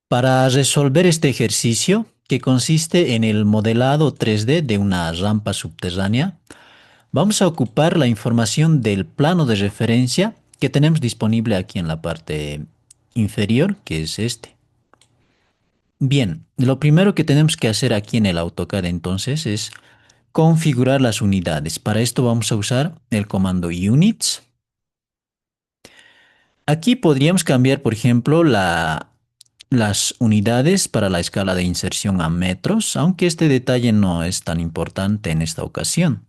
Para resolver este ejercicio, que consiste en el modelado 3D de una rampa subterránea, vamos a ocupar la información del plano de referencia que tenemos disponible aquí en la parte inferior, que es este. Bien, lo primero que tenemos que hacer aquí en el AutoCAD entonces es configurar las unidades. Para esto vamos a usar el comando units. Aquí podríamos cambiar, por ejemplo, las unidades para la escala de inserción a metros, aunque este detalle no es tan importante en esta ocasión.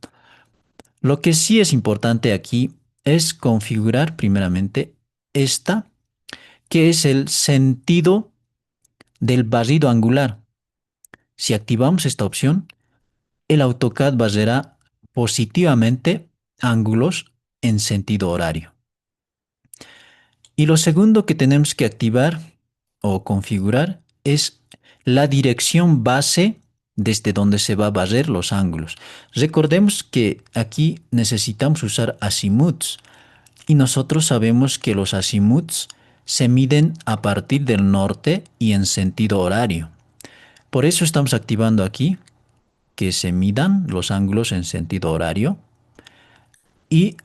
Lo que sí es importante aquí es configurar primeramente esta, que es el sentido del barrido angular. Si activamos esta opción, el AutoCAD barrerá positivamente ángulos en sentido horario. Y lo segundo que tenemos que activar o configurar es la dirección base desde donde se va a barrer los ángulos. Recordemos que aquí necesitamos usar azimuths y nosotros sabemos que los azimuths se miden a partir del norte y en sentido horario. Por eso estamos activando aquí que se midan los ángulos en sentido horario y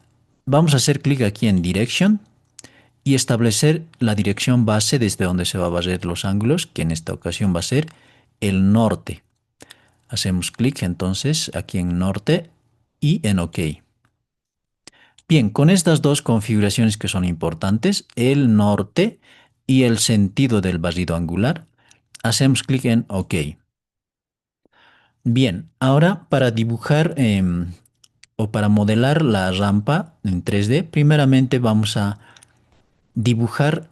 vamos a hacer clic aquí en Direction y establecer la dirección base desde donde se va a barrer los ángulos, que en esta ocasión va a ser el norte. Hacemos clic entonces aquí en norte y en OK. Bien, con estas dos configuraciones que son importantes, el norte y el sentido del barrido angular, hacemos clic en OK. Bien, ahora para dibujar o para modelar la rampa en 3D, primeramente vamos a dibujar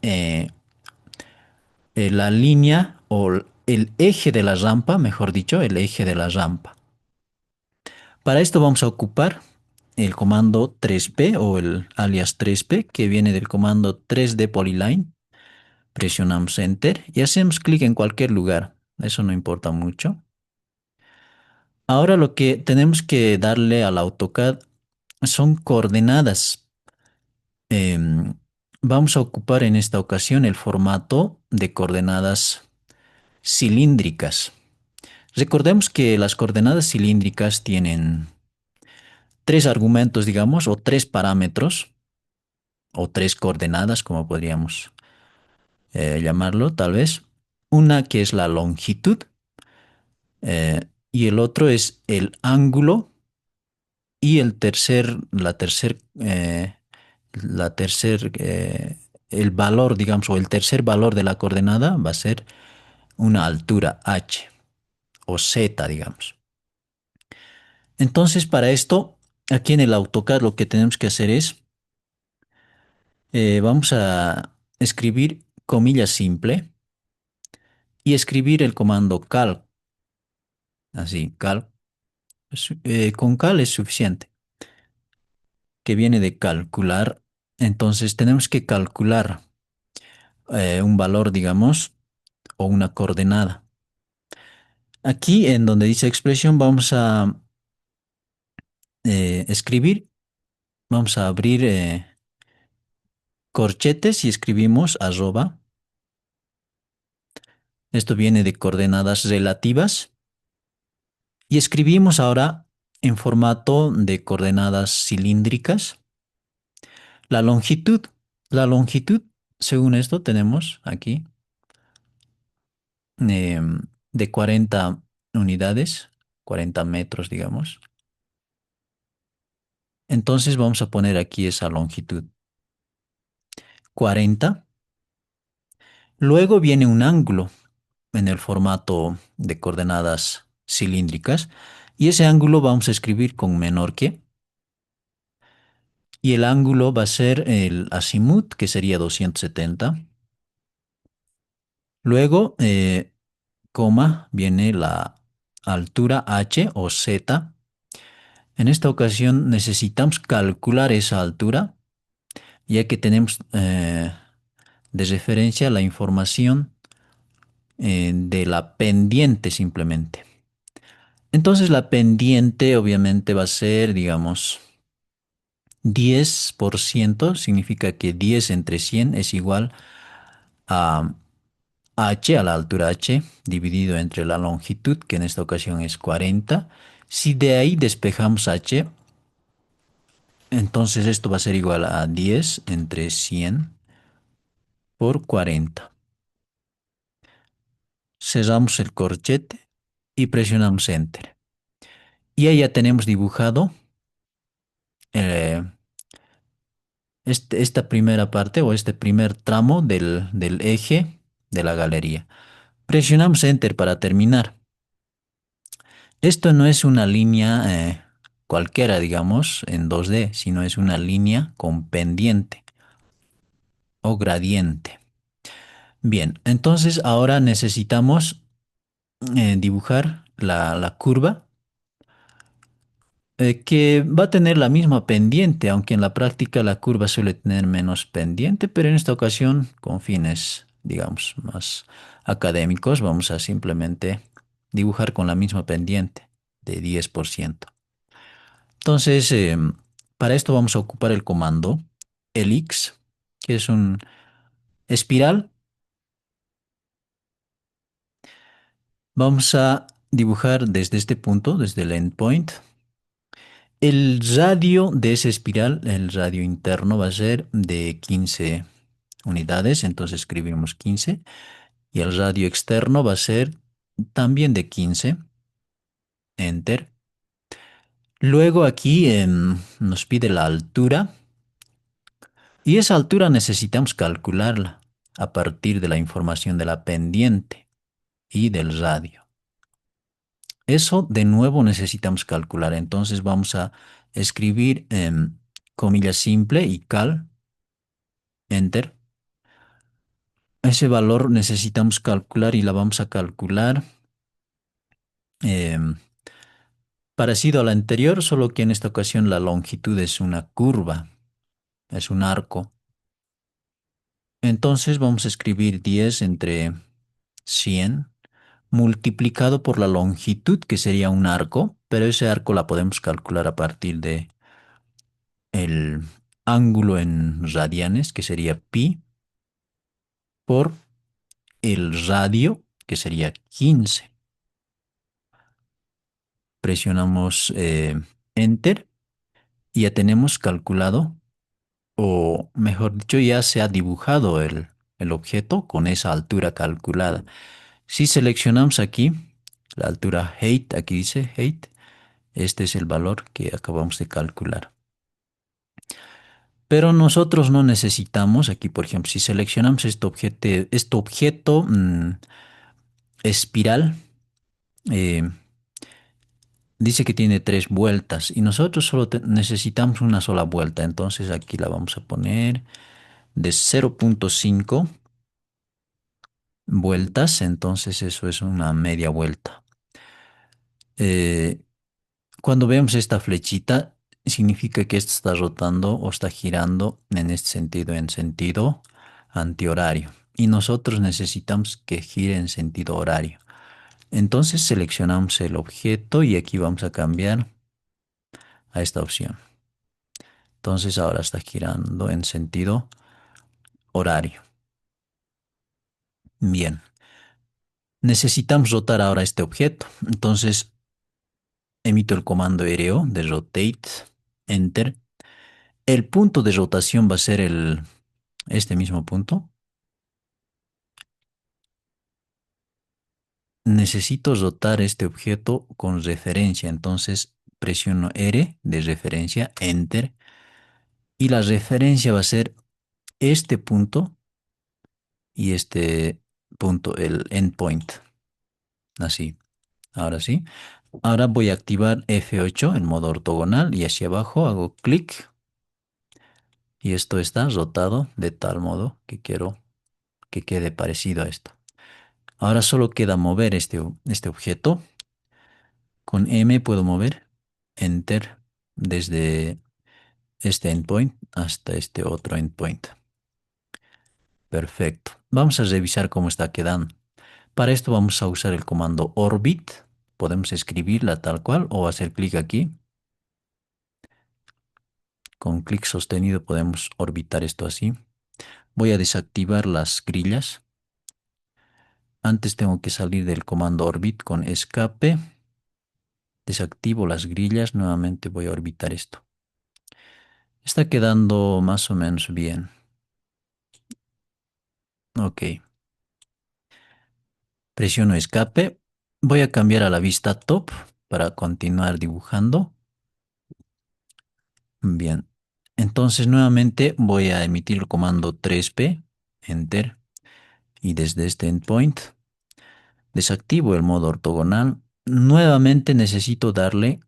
la línea o el eje de la rampa, mejor dicho, el eje de la rampa. Para esto vamos a ocupar el comando 3P o el alias 3P que viene del comando 3D Polyline. Presionamos Enter y hacemos clic en cualquier lugar. Eso no importa mucho. Ahora lo que tenemos que darle al AutoCAD son coordenadas. Em, Vamos a ocupar en esta ocasión el formato de coordenadas cilíndricas. Recordemos que las coordenadas cilíndricas tienen tres argumentos, digamos, o tres parámetros, o tres coordenadas, como podríamos llamarlo, tal vez. Una que es la longitud y el otro es el ángulo y el valor, digamos, o el tercer valor de la coordenada va a ser una altura h o z, digamos. Entonces, para esto, aquí en el AutoCAD lo que tenemos que hacer es, vamos a escribir comilla simple y escribir el comando cal, así, cal, con cal es suficiente, que viene de calcular. Entonces, tenemos que calcular un valor, digamos, o una coordenada. Aquí, en donde dice expresión, vamos a escribir, vamos a abrir corchetes y escribimos arroba. Esto viene de coordenadas relativas. Y escribimos ahora en formato de coordenadas cilíndricas la longitud. La longitud, según esto, tenemos aquí de 40 unidades, 40 metros, digamos. Entonces vamos a poner aquí esa longitud, 40. Luego viene un ángulo en el formato de coordenadas cilíndricas y ese ángulo vamos a escribir con menor que. Y el ángulo va a ser el azimut, que sería 270. Luego, coma, viene la altura h o z. En esta ocasión necesitamos calcular esa altura, ya que tenemos de referencia la información de la pendiente simplemente. Entonces la pendiente obviamente va a ser, digamos, 10%, significa que 10 entre 100 es igual a h a la altura h dividido entre la longitud, que en esta ocasión es 40. Si de ahí despejamos h, entonces esto va a ser igual a 10 entre 100 por 40. Cerramos el corchete y presionamos Enter. Y ahí ya tenemos dibujado eh, esta primera parte o este primer tramo del eje de la galería. Presionamos Enter para terminar. Esto no es una línea cualquiera, digamos, en 2D, sino es una línea con pendiente o gradiente. Bien, entonces ahora necesitamos dibujar la curva que va a tener la misma pendiente, aunque en la práctica la curva suele tener menos pendiente, pero en esta ocasión, con fines, digamos, más académicos, vamos a simplemente dibujar con la misma pendiente de 10%. Entonces, para esto vamos a ocupar el comando elix, que es un espiral. Vamos a dibujar desde este punto, desde el endpoint. El radio de esa espiral, el radio interno, va a ser de 15 unidades, entonces escribimos 15. Y el radio externo va a ser también de 15. Enter. Luego aquí nos pide la altura. Y esa altura necesitamos calcularla a partir de la información de la pendiente y del radio. Eso de nuevo necesitamos calcular. Entonces vamos a escribir comilla simple y cal, enter. Ese valor necesitamos calcular y la vamos a calcular em, parecido a la anterior, solo que en esta ocasión la longitud es una curva, es un arco. Entonces vamos a escribir 10 entre 100 multiplicado por la longitud, que sería un arco, pero ese arco la podemos calcular a partir de el ángulo en radianes, que sería pi, por el radio, que sería 15. Presionamos Enter y ya tenemos calculado, o mejor dicho, ya se ha dibujado el objeto con esa altura calculada. Si seleccionamos aquí la altura height, aquí dice height, este es el valor que acabamos de calcular. Pero nosotros no necesitamos, aquí por ejemplo, si seleccionamos este objeto espiral, eh, dice que tiene 3 vueltas y nosotros solo necesitamos una sola vuelta. Entonces aquí la vamos a poner de 0,5 vueltas, entonces eso es una media vuelta. Eh, Cuando vemos esta flechita, significa que esto está rotando o está girando en este sentido, en sentido antihorario. Y nosotros necesitamos que gire en sentido horario. Entonces seleccionamos el objeto y aquí vamos a cambiar a esta opción. Entonces ahora está girando en sentido horario. Bien. Necesitamos rotar ahora este objeto. Entonces emito el comando aéreo de rotate, enter. El punto de rotación va a ser este mismo punto. Necesito rotar este objeto con referencia, entonces presiono R de referencia, enter, y la referencia va a ser este punto y este punto, el endpoint. Así, ahora sí. Ahora voy a activar F8 en modo ortogonal y hacia abajo hago clic y esto está rotado de tal modo que quiero que quede parecido a esto. Ahora solo queda mover este objeto. Con M puedo mover Enter desde este endpoint hasta este otro endpoint. Perfecto. Vamos a revisar cómo está quedando. Para esto vamos a usar el comando orbit. Podemos escribirla tal cual o hacer clic aquí. Con clic sostenido podemos orbitar esto así. Voy a desactivar las grillas Antes tengo que salir del comando orbit con escape. Desactivo las grillas. Nuevamente voy a orbitar esto. Está quedando más o menos bien. Ok. Presiono escape. Voy a cambiar a la vista top para continuar dibujando. Bien. Entonces nuevamente voy a emitir el comando 3P, Enter, y desde este endpoint desactivo el modo ortogonal. Nuevamente necesito darle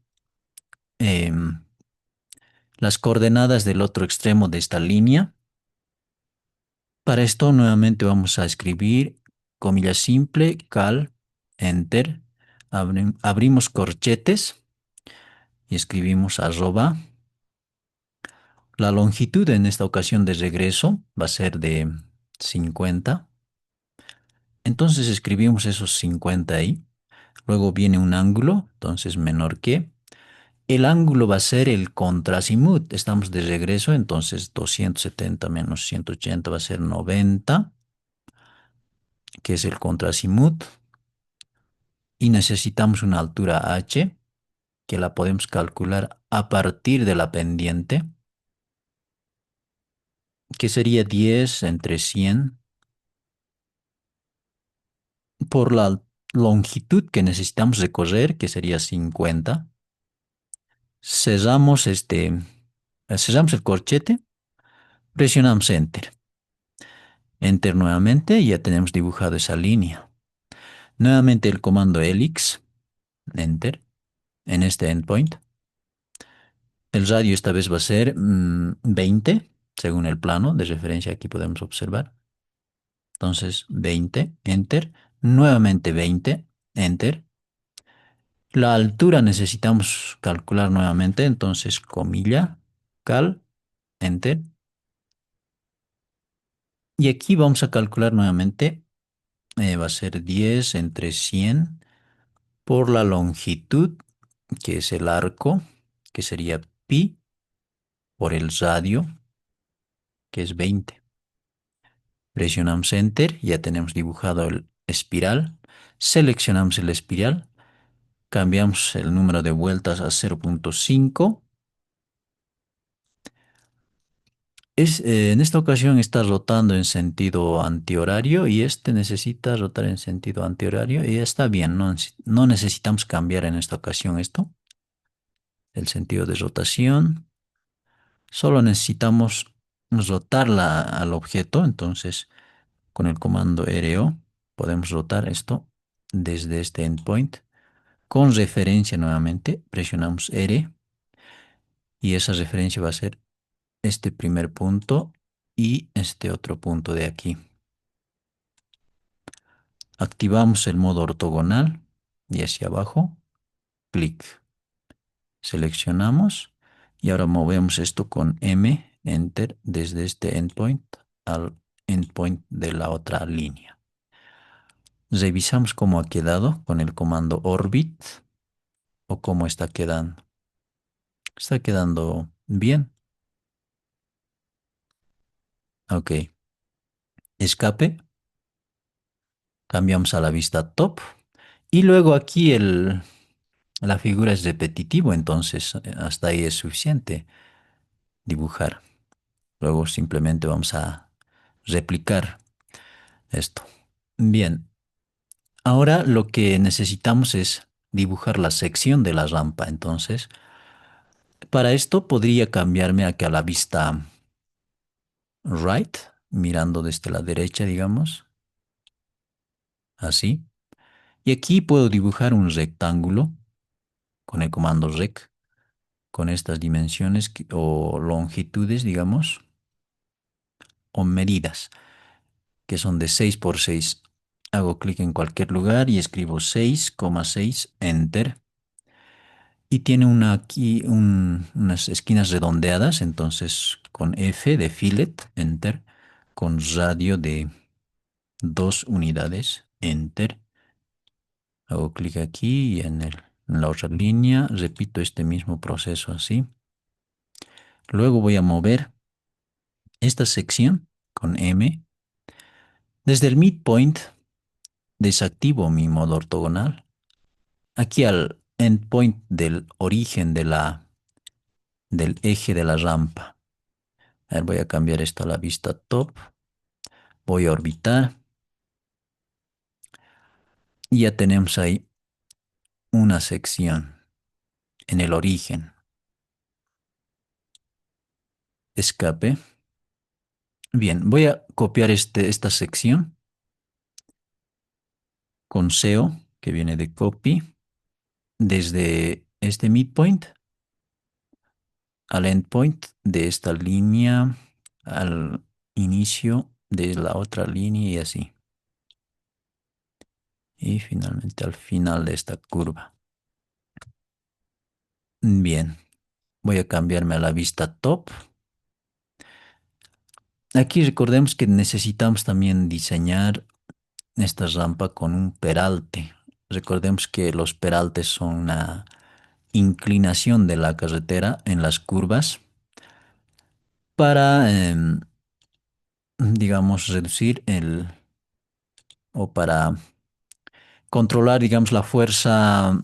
em, las coordenadas del otro extremo de esta línea. Para esto nuevamente vamos a escribir comilla simple, cal, enter, abrimos corchetes y escribimos arroba. La longitud en esta ocasión de regreso va a ser de 50. Entonces escribimos esos 50 ahí. Luego viene un ángulo, entonces menor que. El ángulo va a ser el contrasimut. Estamos de regreso, entonces 270 menos 180 va a ser 90, que es el contrasimut. Y necesitamos una altura h, que la podemos calcular a partir de la pendiente, que sería 10 entre 100 por la longitud que necesitamos recorrer, que sería 50. Cerramos cerramos el corchete, presionamos Enter. Enter nuevamente y ya tenemos dibujado esa línea. Nuevamente el comando Helix, Enter, en este endpoint. El radio esta vez va a ser 20, según el plano de referencia aquí podemos observar. Entonces 20, Enter. Nuevamente 20, Enter. La altura necesitamos calcular nuevamente, entonces comilla, cal, Enter. Y aquí vamos a calcular nuevamente, va a ser 10 entre 100 por la longitud, que es el arco, que sería pi, por el radio, que es 20. Presionamos Enter, ya tenemos dibujado el espiral. Seleccionamos el espiral, cambiamos el número de vueltas a 0.5. En esta ocasión está rotando en sentido antihorario y este necesita rotar en sentido antihorario y está bien, no necesitamos cambiar en esta ocasión esto, el sentido de rotación. Solo necesitamos rotar al objeto, entonces con el comando RO podemos rotar esto desde este endpoint. Con referencia nuevamente, presionamos R y esa referencia va a ser este primer punto y este otro punto de aquí. Activamos el modo ortogonal y hacia abajo, clic. Seleccionamos y ahora movemos esto con M, Enter, desde este endpoint al endpoint de la otra línea. Revisamos cómo ha quedado con el comando orbit o cómo está quedando. Está quedando bien. Ok. Escape. Cambiamos a la vista top. Y luego aquí la figura es repetitivo, entonces hasta ahí es suficiente dibujar. Luego simplemente vamos a replicar esto. Bien, ahora lo que necesitamos es dibujar la sección de la rampa. Entonces, para esto podría cambiarme a que a la vista right, mirando desde la derecha, digamos, así. Y aquí puedo dibujar un rectángulo con el comando rec, con estas dimensiones o longitudes, digamos, o medidas, que son de 6 por 6. Hago clic en cualquier lugar y escribo 6,6, Enter. Y tiene aquí unas esquinas redondeadas, entonces con F de fillet, Enter, con radio de 2 unidades, Enter. Hago clic aquí y en la otra línea repito este mismo proceso así. Luego voy a mover esta sección con M desde el midpoint desactivo mi modo ortogonal. Aquí al endpoint del origen del eje de la rampa. A ver, voy a cambiar esto a la vista top. Voy a orbitar y ya tenemos ahí una sección en el origen. Escape. Bien, voy a copiar esta sección con SEO, que viene de copy, desde este midpoint al endpoint de esta línea, al inicio de la otra línea y así. Y finalmente al final de esta curva. Bien, voy a cambiarme a la vista top. Aquí recordemos que necesitamos también diseñar esta rampa con un peralte. Recordemos que los peraltes son una inclinación de la carretera en las curvas para, digamos, reducir o para controlar, digamos, la fuerza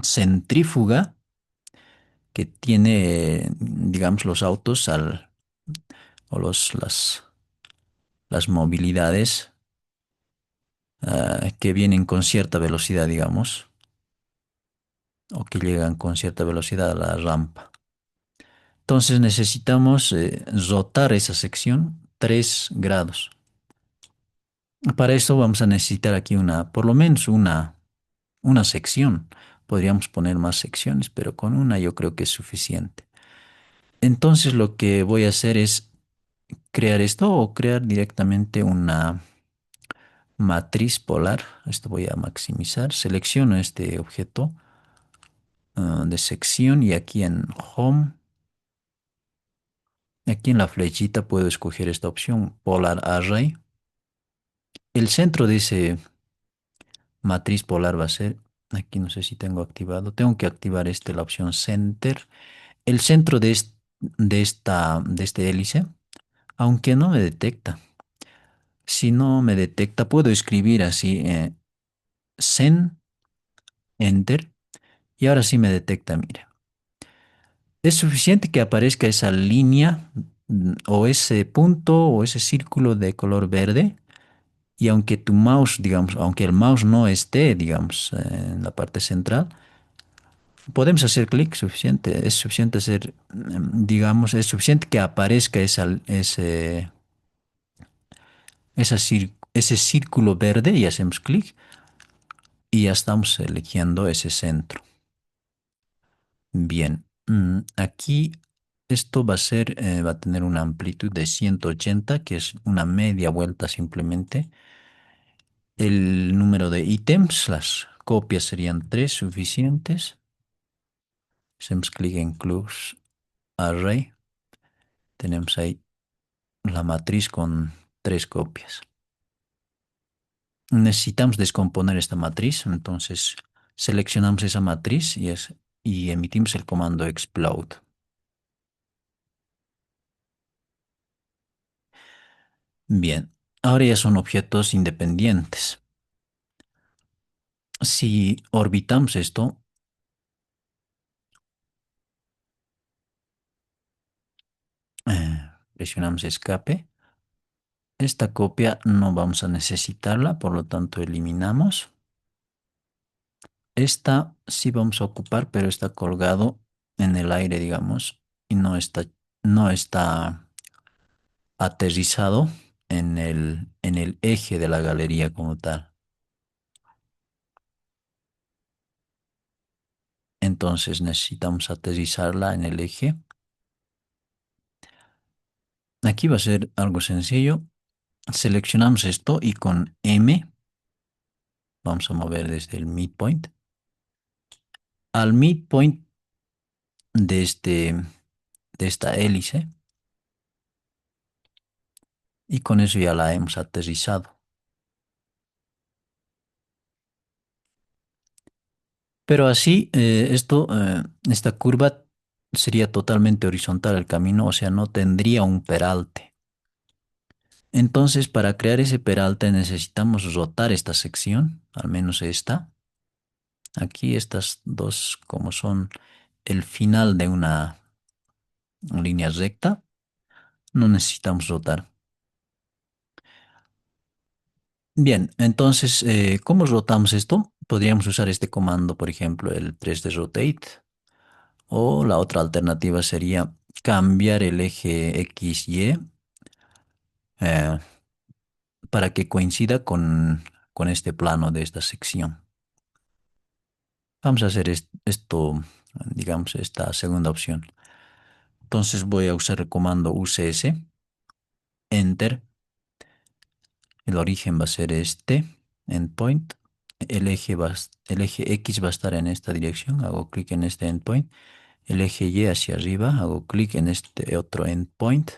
centrífuga que tiene, digamos, los autos o las movilidades que vienen con cierta velocidad, digamos, o que llegan con cierta velocidad a la rampa. Entonces necesitamos rotar esa sección 3 grados. Para esto vamos a necesitar aquí por lo menos una sección. Podríamos poner más secciones, pero con una yo creo que es suficiente. Entonces lo que voy a hacer es crear esto o crear directamente una matriz polar. Esto voy a maximizar. Selecciono este objeto de sección y aquí en Home, aquí en la flechita puedo escoger esta opción Polar Array. El centro de ese matriz polar va a ser, aquí no sé si tengo activado, tengo que activar la opción Center. El centro de este hélice, aunque no me detecta. Si no me detecta, puedo escribir así, Sen, Enter, y ahora sí me detecta, mira. Es suficiente que aparezca esa línea o ese punto o ese círculo de color verde. Y aunque tu mouse, digamos, aunque el mouse no esté, digamos, en la parte central, podemos hacer clic suficiente. Es suficiente hacer, digamos, es suficiente que aparezca ese círculo verde y hacemos clic y ya estamos eligiendo ese centro. Bien, aquí esto va a tener una amplitud de 180, que es una media vuelta simplemente. El número de ítems, las copias serían 3 suficientes. Hacemos clic en Close Array. Tenemos ahí la matriz con 3 copias. Necesitamos descomponer esta matriz, entonces seleccionamos esa matriz y emitimos el comando explode. Bien, ahora ya son objetos independientes. Si orbitamos esto, presionamos escape. Esta copia no vamos a necesitarla, por lo tanto eliminamos. Esta sí vamos a ocupar, pero está colgado en el aire, digamos, y no está aterrizado en el eje de la galería como tal. Entonces necesitamos aterrizarla en el eje. Aquí va a ser algo sencillo. Seleccionamos esto y con M vamos a mover desde el midpoint al midpoint de, de esta hélice y con eso ya la hemos aterrizado. Pero así, esta curva sería totalmente horizontal el camino, o sea, no tendría un peralte. Entonces, para crear ese peralte necesitamos rotar esta sección, al menos esta. Aquí estas dos, como son el final de una línea recta, no necesitamos rotar. Bien, entonces, ¿cómo rotamos esto? Podríamos usar este comando, por ejemplo, el 3D Rotate, o la otra alternativa sería cambiar el eje XY eh, para que coincida con este plano de esta sección. Vamos a hacer esto, digamos, esta segunda opción. Entonces voy a usar el comando UCS, Enter. El origen va a ser este, endpoint. El eje X va a estar en esta dirección. Hago clic en este endpoint. El eje Y hacia arriba. Hago clic en este otro endpoint.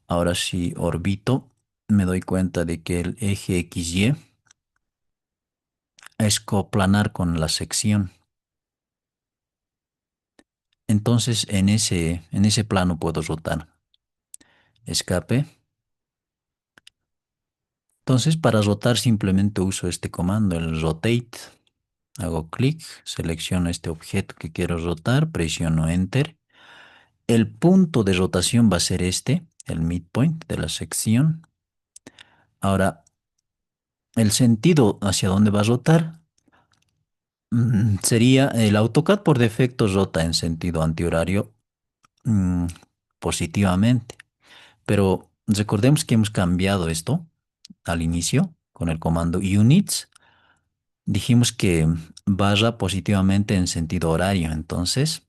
Ahora si orbito, me doy cuenta de que el eje XY es coplanar con la sección. Entonces en ese plano puedo rotar. Escape. Entonces para rotar simplemente uso este comando, el rotate. Hago clic, selecciono este objeto que quiero rotar, presiono Enter. El punto de rotación va a ser este, el midpoint de la sección. Ahora, el sentido hacia dónde va a rotar sería el AutoCAD por defecto rota en sentido antihorario mm, positivamente. Pero recordemos que hemos cambiado esto al inicio con el comando units. Dijimos que barra positivamente en sentido horario. Entonces,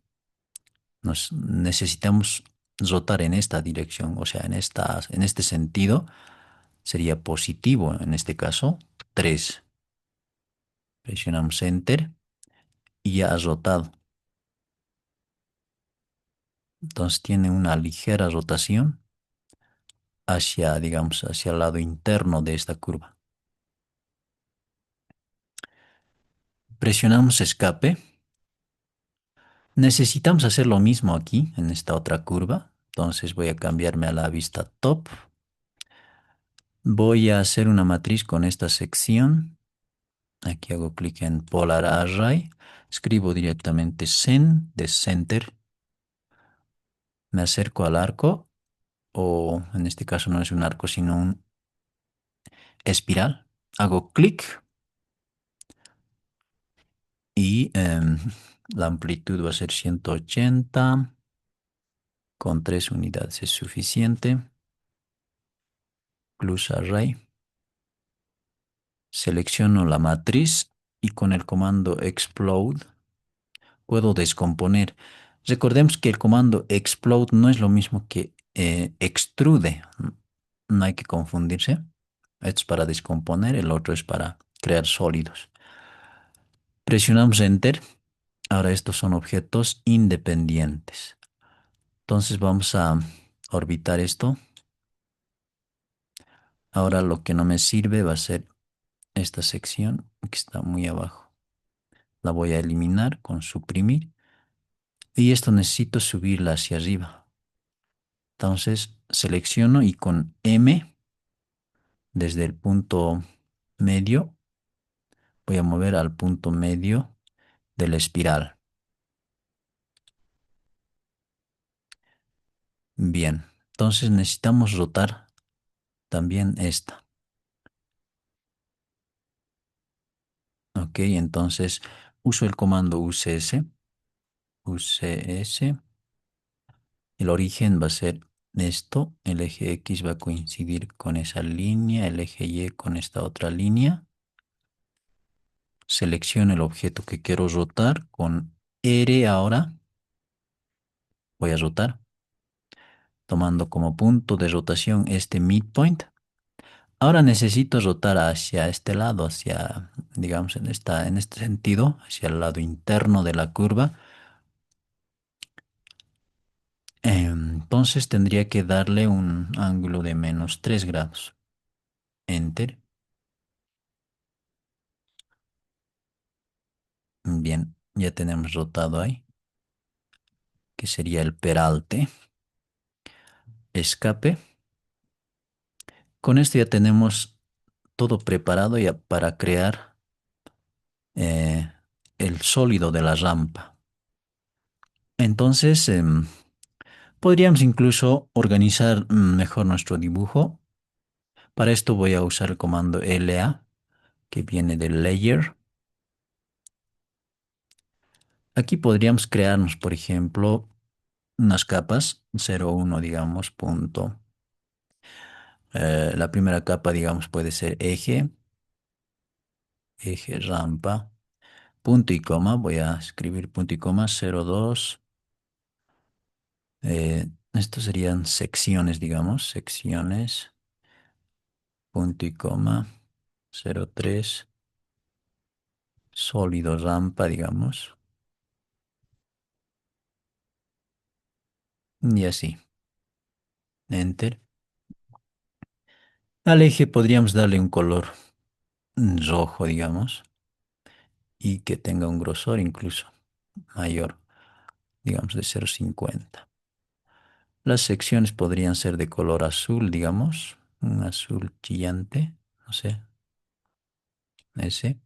nos necesitamos rotar en esta dirección, o sea, en este sentido sería positivo, en este caso 3. Presionamos Enter y ya ha rotado. Entonces tiene una ligera rotación hacia, digamos, hacia el lado interno de esta curva. Presionamos Escape. Necesitamos hacer lo mismo aquí, en esta otra curva. Entonces voy a cambiarme a la vista top. Voy a hacer una matriz con esta sección. Aquí hago clic en Polar Array. Escribo directamente de Center. Me acerco al arco, o en este caso no es un arco, sino un espiral. Hago clic y la amplitud va a ser 180. Con 3 unidades es suficiente. Plus Array. Selecciono la matriz y con el comando Explode puedo descomponer. Recordemos que el comando explode no es lo mismo que extrude. No hay que confundirse. Esto es para descomponer, el otro es para crear sólidos. Presionamos Enter. Ahora estos son objetos independientes. Entonces vamos a orbitar esto. Ahora lo que no me sirve va a ser esta sección que está muy abajo. La voy a eliminar con suprimir. Y esto necesito subirla hacia arriba. Entonces selecciono y con M desde el punto medio voy a mover al punto medio de la espiral. Bien, entonces necesitamos rotar también esta. Ok, entonces uso el comando UCS. UCS. El origen va a ser esto. El eje X va a coincidir con esa línea. El eje Y con esta otra línea. Selecciono el objeto que quiero rotar con R ahora. Voy a rotar, tomando como punto de rotación este midpoint. Ahora necesito rotar hacia este lado, hacia, digamos, en este sentido, hacia el lado interno de la curva. Entonces tendría que darle un ángulo de -3 grados. Enter. Bien, ya tenemos rotado ahí, que sería el peralte. Escape. Con esto ya tenemos todo preparado ya para crear eh, el sólido de la rampa. Entonces, podríamos incluso organizar mejor nuestro dibujo. Para esto voy a usar el comando LA, que viene del layer. Aquí podríamos crearnos, por ejemplo, unas capas, 0,1, digamos, punto. La primera capa, digamos, puede ser eje rampa, punto y coma. Voy a escribir punto y coma, 0,2. Estos serían secciones, digamos, secciones, punto y coma, 0,3, sólido rampa, digamos, y así, enter. Al eje podríamos darle un color rojo, digamos, y que tenga un grosor incluso mayor, digamos, de 0,50. Las secciones podrían ser de color azul, digamos, un azul chillante, no sé, ese,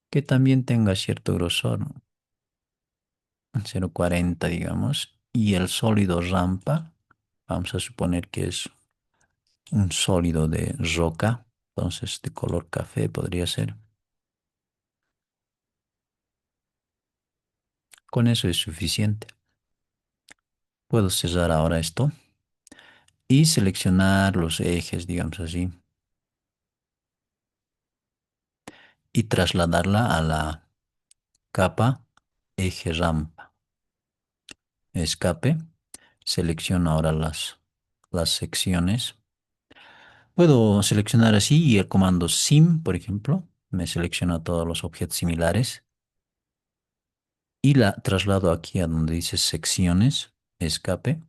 que también tenga cierto grosor, ¿no? 0,40, digamos, y el sólido rampa, vamos a suponer que es un sólido de roca, entonces de color café podría ser. Con eso es suficiente. Puedo cerrar ahora esto y seleccionar los ejes, digamos así, y trasladarla a la capa eje rampa. Escape. Selecciono ahora las secciones. Puedo seleccionar así y el comando sim, por ejemplo, me selecciona todos los objetos similares y la traslado aquí a donde dice secciones, escape.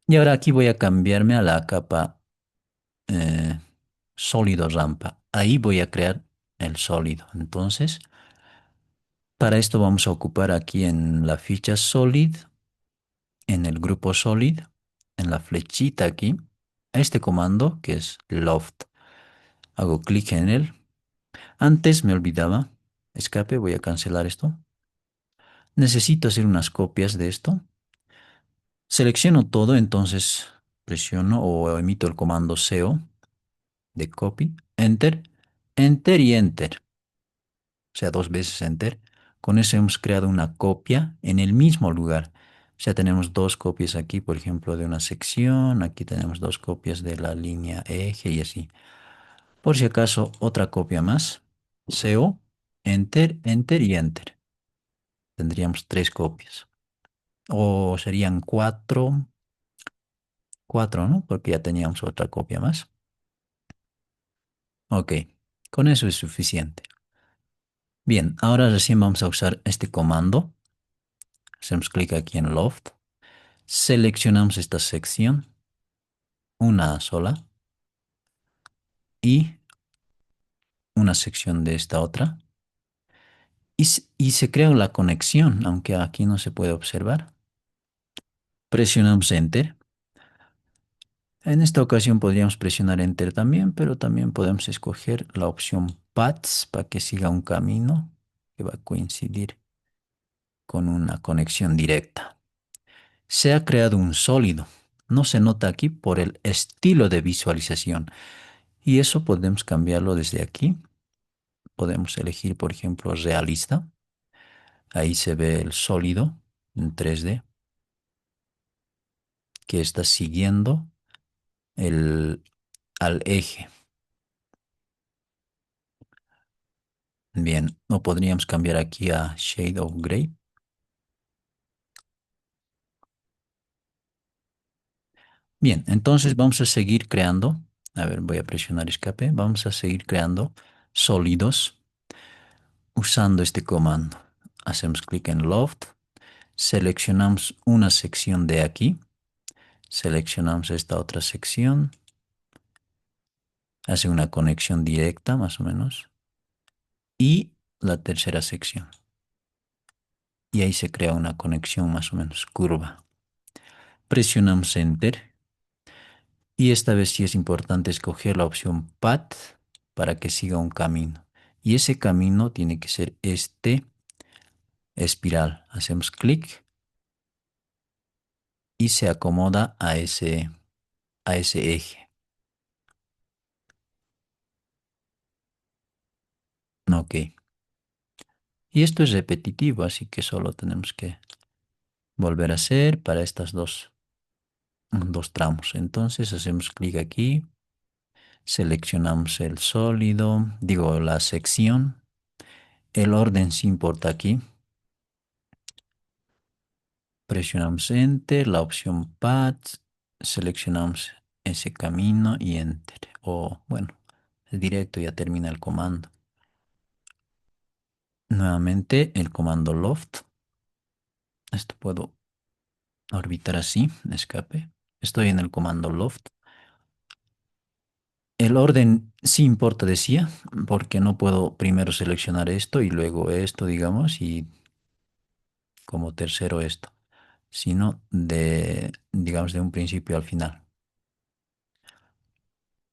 Y ahora aquí voy a cambiarme a la capa eh, sólido rampa. Ahí voy a crear el sólido. Entonces, para esto vamos a ocupar aquí en la ficha solid, en el grupo solid, en la flechita aquí, este comando que es loft. Hago clic en él. Antes me olvidaba. Escape, voy a cancelar esto. Necesito hacer unas copias de esto. Selecciono todo, entonces presiono o emito el comando SEO de copy, enter, enter y enter. O sea, dos veces enter. Con eso hemos creado una copia en el mismo lugar. O sea, tenemos dos copias aquí, por ejemplo, de una sección. Aquí tenemos dos copias de la línea eje y así. Por si acaso, otra copia más. SEO, enter, enter y enter. Tendríamos tres copias. O serían cuatro, ¿no? Porque ya teníamos otra copia más. Ok, con eso es suficiente. Bien, ahora recién vamos a usar este comando. Hacemos clic aquí en Loft. Seleccionamos esta sección, una sola, y una sección de esta otra. Y se crea la conexión, aunque aquí no se puede observar. Presionamos Enter. En esta ocasión podríamos presionar Enter también, pero también podemos escoger la opción Paths para que siga un camino que va a coincidir con una conexión directa. Se ha creado un sólido. No se nota aquí por el estilo de visualización. Y eso podemos cambiarlo desde aquí. Podemos elegir, por ejemplo, realista. Ahí se ve el sólido en 3D que está siguiendo el, al eje. Bien, o podríamos cambiar aquí a Shade of Gray. Bien, entonces vamos a seguir creando. A ver, voy a presionar escape. Vamos a seguir creando sólidos usando este comando. Hacemos clic en Loft, seleccionamos una sección de aquí, seleccionamos esta otra sección, hace una conexión directa más o menos, y la tercera sección. Y ahí se crea una conexión más o menos curva. Presionamos Enter y esta vez sí es importante escoger la opción Path para que siga un camino. Y ese camino tiene que ser este espiral. Hacemos clic y se acomoda a ese eje. Ok. Y esto es repetitivo, así que solo tenemos que volver a hacer para estas dos tramos. Entonces hacemos clic aquí, seleccionamos el sólido, digo la sección, el orden sí importa aquí, presionamos Enter, la opción Path, seleccionamos ese camino y Enter. O bueno, es directo, ya termina el comando. Nuevamente el comando Loft. Esto puedo orbitar así, escape. Estoy en el comando Loft. El orden sí importa, decía, porque no puedo primero seleccionar esto y luego esto, digamos, y como tercero esto, sino digamos, de un principio al final.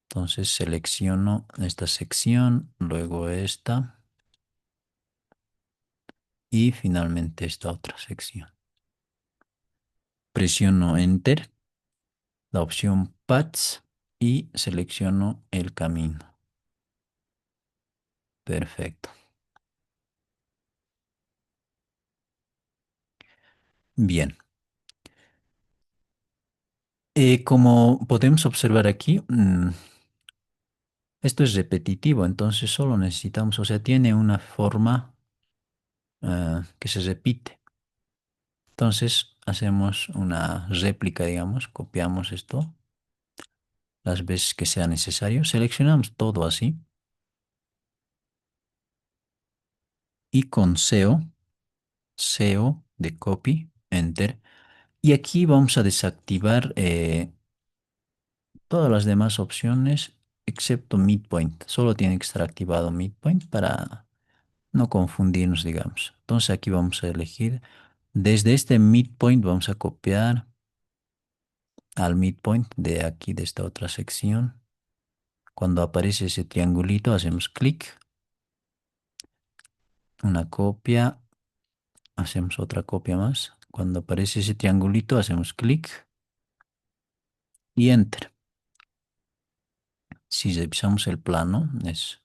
Entonces selecciono esta sección, luego esta y finalmente esta otra sección. Presiono Enter, la opción Paths y selecciono el camino. Perfecto. Bien. Como podemos observar aquí, esto es repetitivo, entonces solo necesitamos, o sea, tiene una forma que se repite. Entonces hacemos una réplica, digamos, copiamos esto las veces que sea necesario, seleccionamos todo así y con SEO de copy, enter. Y aquí vamos a desactivar todas las demás opciones excepto midpoint. Solo tiene que estar activado midpoint para no confundirnos, digamos. Entonces aquí vamos a elegir, desde este midpoint vamos a copiar al midpoint de aquí, de esta otra sección. Cuando aparece ese triangulito, hacemos clic, una copia, hacemos otra copia más. Cuando aparece ese triangulito, hacemos clic y enter. Si revisamos el plano, es,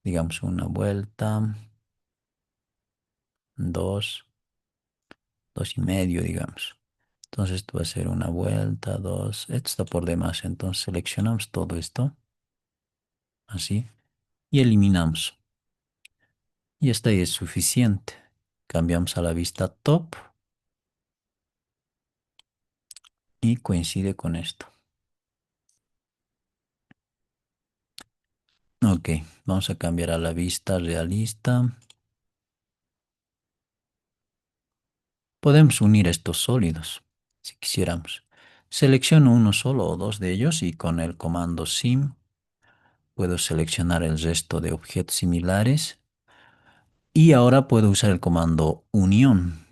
digamos, una vuelta, dos, dos y medio, digamos. Entonces esto va a ser una vuelta, dos, esto está por demás. Entonces seleccionamos todo esto, así, y eliminamos. Y esta ya es suficiente. Cambiamos a la vista top y coincide con esto. Ok, vamos a cambiar a la vista realista. Podemos unir estos sólidos, si quisiéramos. Selecciono uno solo o dos de ellos y con el comando sim puedo seleccionar el resto de objetos similares. Y ahora puedo usar el comando unión,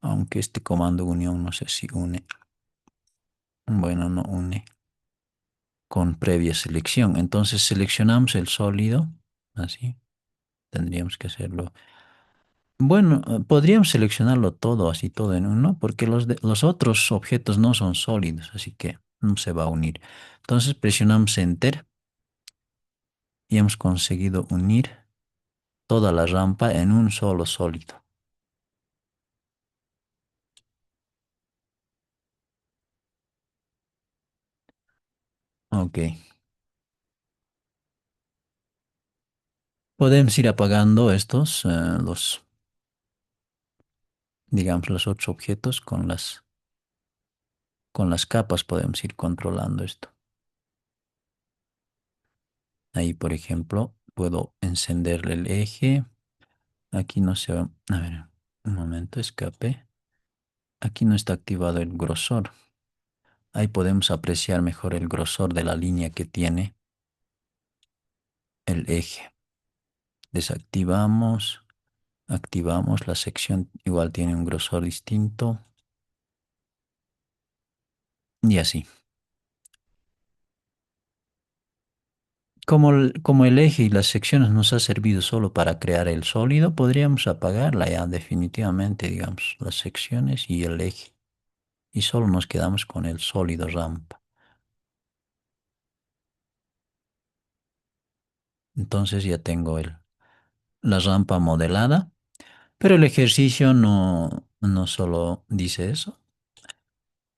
aunque este comando unión no sé si une. Bueno, no une con previa selección. Entonces seleccionamos el sólido, así. Tendríamos que hacerlo. Bueno, podríamos seleccionarlo todo, así todo en uno, porque los otros objetos no son sólidos, así que no se va a unir. Entonces presionamos Enter y hemos conseguido unir toda la rampa en un solo sólido. Ok. Podemos ir apagando estos, digamos, los otros objetos con las capas podemos ir controlando esto. Ahí, por ejemplo, puedo encenderle el eje. Aquí no se va. A ver, un momento, escape. Aquí no está activado el grosor. Ahí podemos apreciar mejor el grosor de la línea que tiene el eje. Desactivamos, activamos la sección, igual tiene un grosor distinto. y así. Como el eje y las secciones nos ha servido solo para crear el sólido, podríamos apagarla ya definitivamente, digamos, las secciones y el eje. Y solo nos quedamos con el sólido rampa. Entonces ya tengo la rampa modelada, pero el ejercicio no solo dice eso.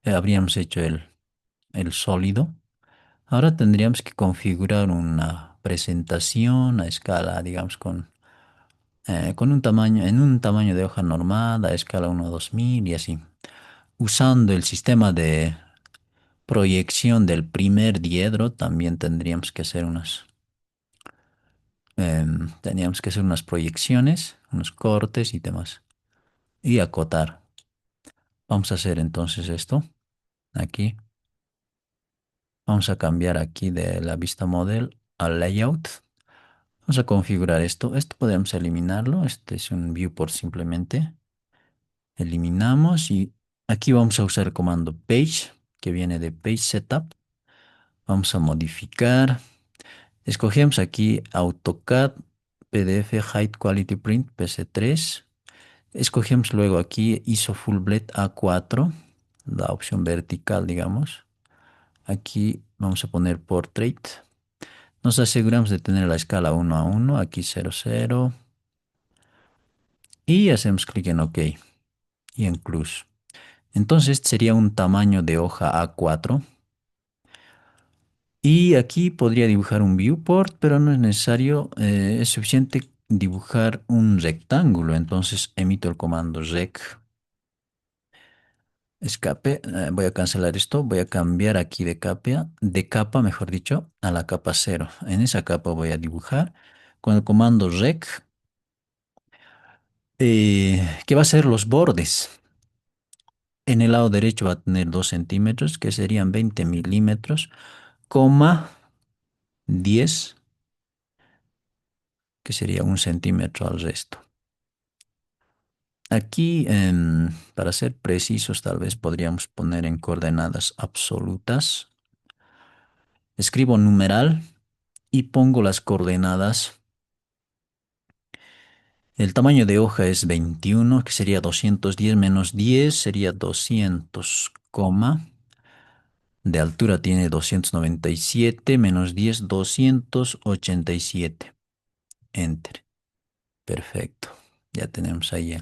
Habríamos hecho el sólido. Ahora tendríamos que configurar una presentación a escala, digamos, con un tamaño, en un tamaño de hoja normal, a escala 1:2000 y así. Usando el sistema de proyección del primer diedro, también teníamos que hacer unas proyecciones, unos cortes y demás. Y acotar. Vamos a hacer entonces esto aquí. Vamos a cambiar aquí de la vista model al layout. Vamos a configurar esto. Esto podemos eliminarlo. Este es un viewport simplemente. Eliminamos y aquí vamos a usar el comando page, que viene de page setup. Vamos a modificar. Escogemos aquí AutoCAD PDF Height Quality Print PC3. Escogemos luego aquí ISO Full Blade A4, la opción vertical, digamos. Aquí vamos a poner Portrait. Nos aseguramos de tener la escala 1:1, aquí 0:0. Y hacemos clic en OK y en Close. Entonces este sería un tamaño de hoja A4. Y aquí podría dibujar un viewport, pero no es necesario. Es suficiente dibujar un rectángulo. Entonces emito el comando rec escape. Voy a cancelar esto. Voy a cambiar aquí de capa, mejor dicho, a la capa 0. En esa capa voy a dibujar con el comando rec, que va a ser los bordes. En el lado derecho va a tener 2 centímetros, que serían 20 milímetros, coma 10, que sería 1 centímetro al resto. Aquí, para ser precisos, tal vez podríamos poner en coordenadas absolutas. Escribo numeral y pongo las coordenadas. El tamaño de hoja es 21, que sería 210 menos 10, sería 200, coma. De altura tiene 297 menos 10, 287. Enter. Perfecto. Ya tenemos ahí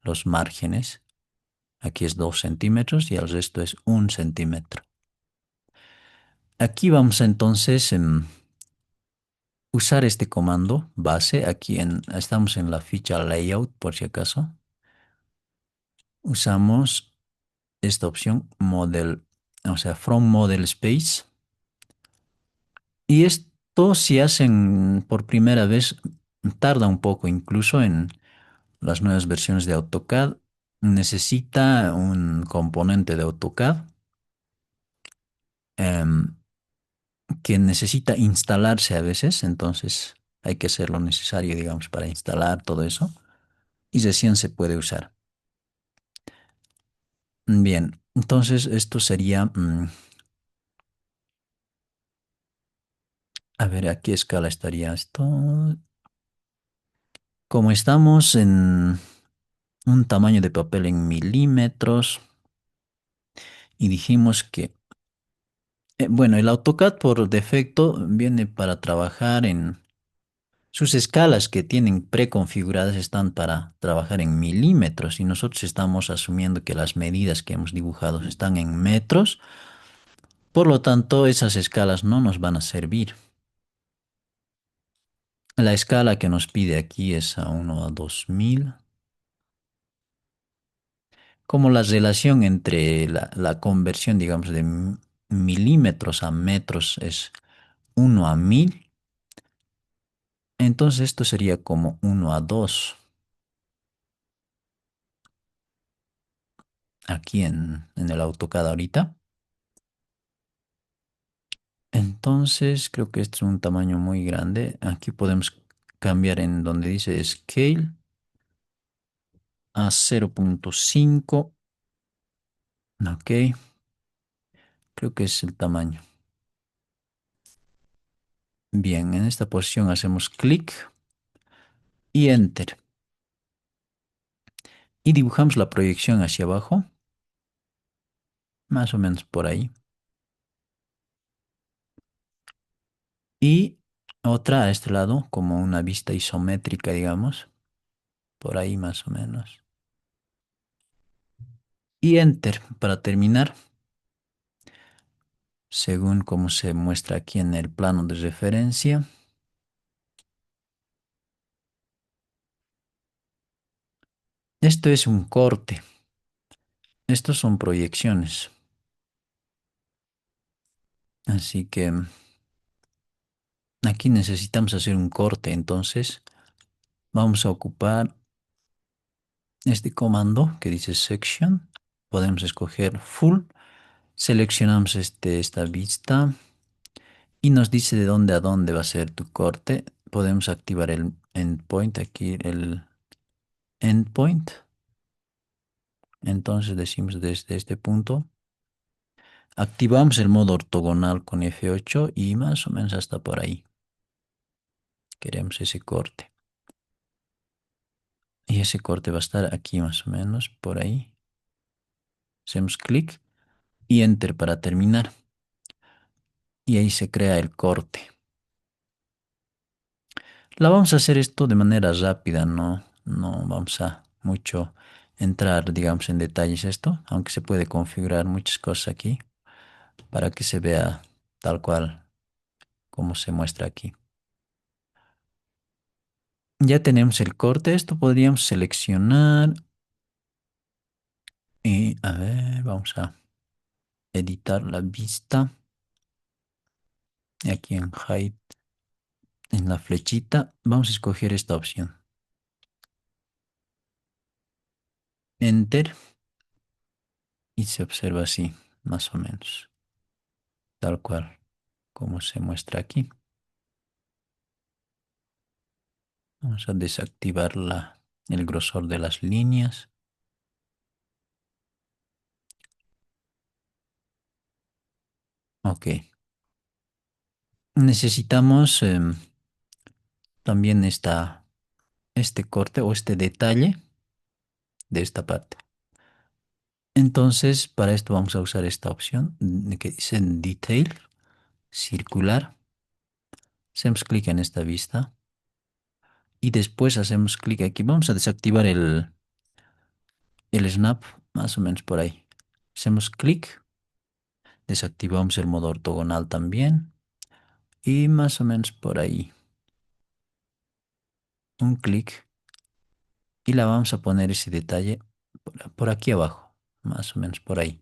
los márgenes. Aquí es 2 centímetros y el resto es 1 centímetro. Aquí vamos a entonces usar este comando base. Estamos en la ficha layout por si acaso. Usamos esta opción model, o sea, from model space. Y esto si hacen por primera vez tarda un poco, incluso en las nuevas versiones de AutoCAD. Necesita un componente de AutoCAD em, que necesita instalarse a veces, entonces hay que hacer lo necesario, digamos, para instalar todo eso y recién se puede usar. Bien, entonces esto sería, a ver, ¿a qué escala estaría esto? Como estamos en un tamaño de papel en milímetros y dijimos que, bueno, el AutoCAD por defecto viene para trabajar en sus escalas que tienen preconfiguradas están para trabajar en milímetros y nosotros estamos asumiendo que las medidas que hemos dibujado están en metros, por lo tanto esas escalas no nos van a servir. La escala que nos pide aquí es a 1:2000. Como la relación entre la conversión, digamos, de milímetros a metros es 1:1000, entonces esto sería como 1:2 aquí en el AutoCAD ahorita. Entonces creo que este es un tamaño muy grande. Aquí podemos cambiar en donde dice Scale a 0.5. Ok. Creo que es el tamaño. Bien, en esta posición hacemos clic y enter. Y dibujamos la proyección hacia abajo, más o menos por ahí. Y otra a este lado, como una vista isométrica, digamos, por ahí más o menos. Y enter para terminar, según como se muestra aquí en el plano de referencia. Esto es un corte. Estos son proyecciones. Así que aquí necesitamos hacer un corte. Entonces vamos a ocupar este comando que dice section. Podemos escoger full. Seleccionamos esta vista y nos dice de dónde a dónde va a ser tu corte. Podemos activar el endpoint, aquí el endpoint. Entonces decimos desde este punto. Activamos el modo ortogonal con F8 y más o menos hasta por ahí. Queremos ese corte. Y ese corte va a estar aquí más o menos, por ahí. Hacemos clic y enter para terminar. Y ahí se crea el corte. La vamos a hacer esto de manera rápida, no vamos a mucho entrar, digamos, en detalles esto, aunque se puede configurar muchas cosas aquí para que se vea tal cual como se muestra aquí. Ya tenemos el corte, esto podríamos seleccionar y a ver, vamos a editar la vista. Y aquí en Hide, en la flechita, vamos a escoger esta opción. Enter y se observa así, más o menos, tal cual como se muestra aquí. Vamos a desactivar el grosor de las líneas. Ok. Necesitamos también este corte o este detalle de esta parte. Entonces, para esto vamos a usar esta opción que dice Detail, circular. Hacemos clic en esta vista y después hacemos clic aquí. Vamos a desactivar el snap, más o menos por ahí. Hacemos clic, desactivamos el modo ortogonal también y más o menos por ahí. Un clic y la vamos a poner ese detalle por aquí abajo, más o menos por ahí.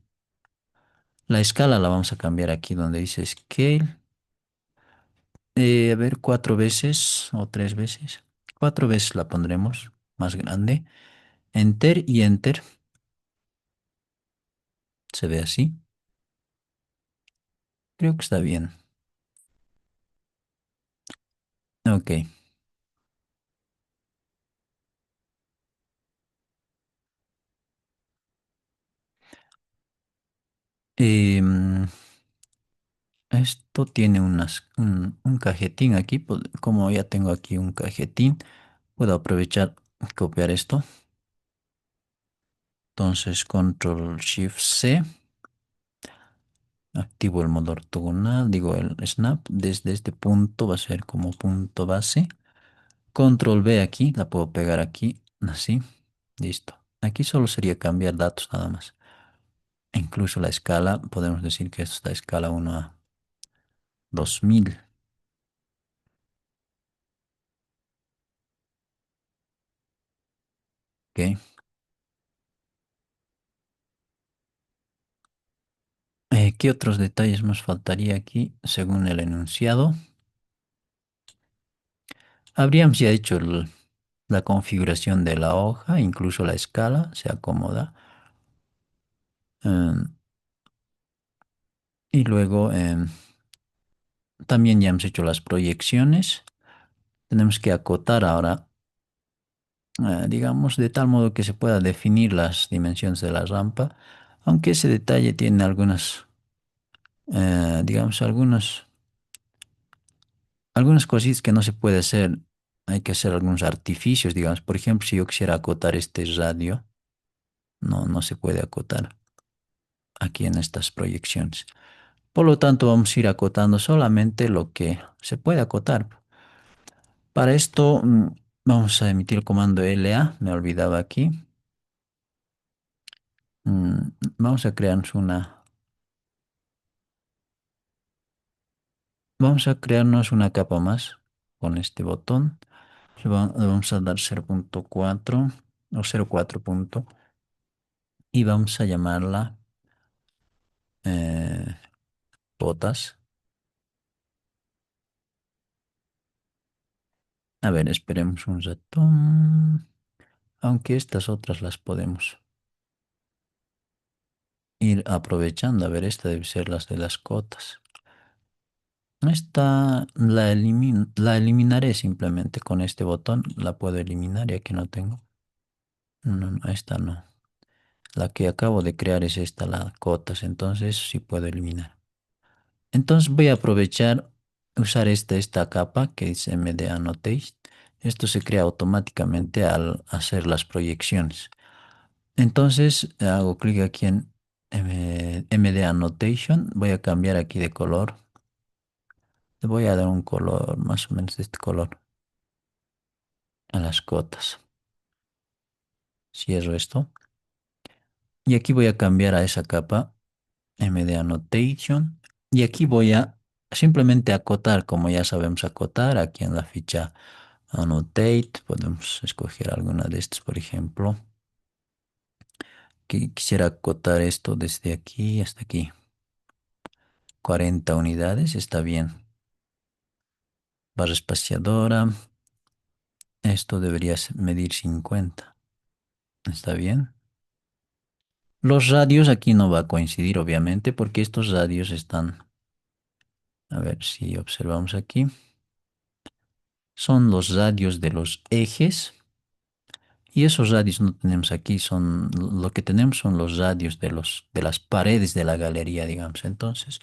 La escala la vamos a cambiar aquí donde dice Scale. A ver, 4 veces o 3 veces. 4 veces la pondremos más grande. Enter y Enter. Se ve así. Creo que está bien. Ok. Em, Esto tiene un cajetín aquí. Como ya tengo aquí un cajetín, puedo aprovechar y copiar esto. Entonces, Control Shift C. Activo el modo ortogonal, digo el snap. Desde este punto va a ser como punto base. Control V aquí, la puedo pegar aquí, así. Listo. Aquí solo sería cambiar datos nada más. Incluso la escala, podemos decir que esto está a escala 1:2000. ¿Ok? ¿Qué otros detalles nos faltaría aquí según el enunciado? Habríamos ya hecho la configuración de la hoja, incluso la escala se acomoda. Em, y luego también ya hemos hecho las proyecciones. Tenemos que acotar ahora, digamos, de tal modo que se pueda definir las dimensiones de la rampa, aunque ese detalle tiene algunas digamos, algunas cositas que no se puede hacer. Hay que hacer algunos artificios, digamos. Por ejemplo, si yo quisiera acotar este radio, no se puede acotar aquí en estas proyecciones. Por lo tanto, vamos a ir acotando solamente lo que se puede acotar. Para esto, vamos a emitir el comando LA, me olvidaba aquí. Vamos a crearnos vamos a crearnos una capa más con este botón. Le vamos a dar 0.4 o 0.4 punto y vamos a llamarla eh, botas. A ver, esperemos un ratón. Aunque estas otras las podemos ir aprovechando. A ver, esta debe ser las de las cotas. Esta la eliminaré simplemente con este botón. La puedo eliminar ya que no tengo. No, esta no. La que acabo de crear es esta, la cotas. Entonces sí puedo eliminar. Entonces voy a aprovechar usar esta capa que dice MD Annotate. Esto se crea automáticamente al hacer las proyecciones. Entonces hago clic aquí en MD Annotation. Voy a cambiar aquí de color. Le voy a dar un color más o menos de este color a las cotas. Cierro esto. Y aquí voy a cambiar a esa capa MD Annotation. Y aquí voy a simplemente acotar, como ya sabemos acotar, aquí en la ficha Annotate. Podemos escoger alguna de estas, por ejemplo. Que quisiera acotar esto desde aquí hasta aquí. 40 unidades, está bien. Barra espaciadora. Esto debería medir 50. ¿Está bien? Los radios aquí no va a coincidir, obviamente, porque estos radios están, a ver si observamos aquí, son los radios de los ejes y esos radios no tenemos aquí, lo que tenemos son los radios de las paredes de la galería, digamos. Entonces,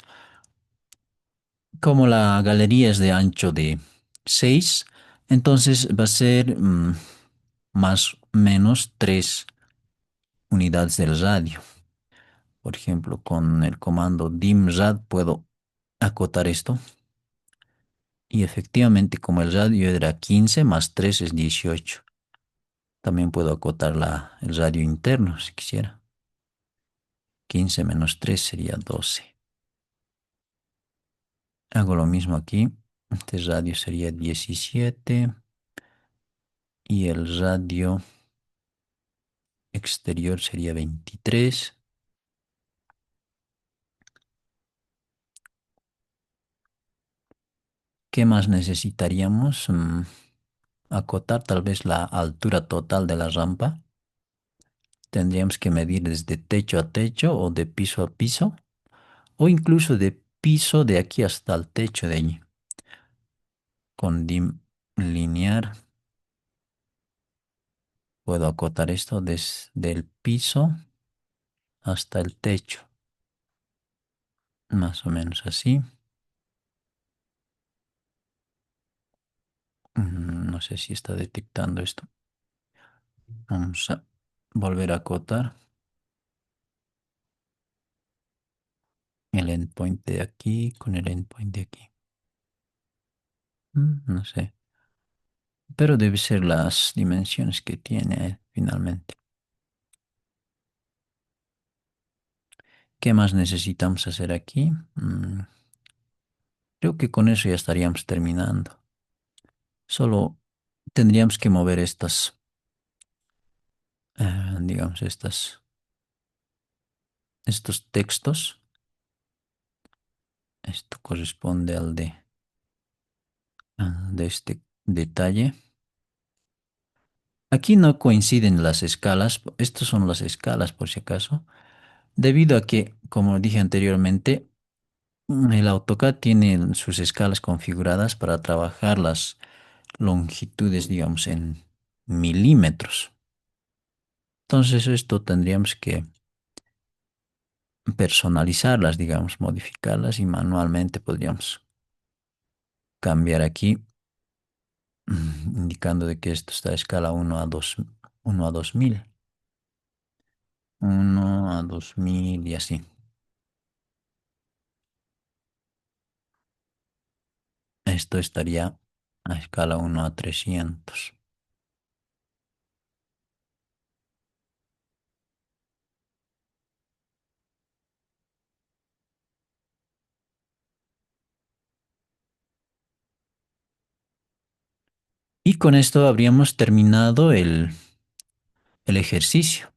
como la galería es de ancho de 6, entonces va a ser más o menos 3 unidades del radio. Por ejemplo, con el comando dimrad puedo acotar esto. Y efectivamente, como el radio era 15 más 3 es 18. También puedo acotar el radio interno si quisiera. 15 menos 3 sería 12. Hago lo mismo aquí. Este radio sería 17 y el radio exterior sería 23. ¿Qué más necesitaríamos? Acotar tal vez la altura total de la rampa. Tendríamos que medir desde techo a techo o de piso a piso o incluso de piso de aquí hasta el techo de allí. Con dim linear puedo acotar esto desde el piso hasta el techo. Más o menos así. No sé si está detectando esto. Vamos a volver a acotar el endpoint de aquí con el endpoint de aquí. No sé. Pero debe ser las dimensiones que tiene finalmente. ¿Qué más necesitamos hacer aquí? Creo que con eso ya estaríamos terminando. Solo tendríamos que mover digamos, estos textos. Esto corresponde al de este detalle. Aquí no coinciden las escalas. Estas son las escalas, por si acaso. Debido a que, como dije anteriormente, el AutoCAD tiene sus escalas configuradas para trabajar las longitudes, digamos, en milímetros. Entonces, esto tendríamos que personalizarlas, digamos, modificarlas y manualmente podríamos cambiar aquí, indicando de que esto está a escala 1 a 2000, 1 a 2000 y así. Esto estaría a escala 1 a 300. Y con esto habríamos terminado el ejercicio.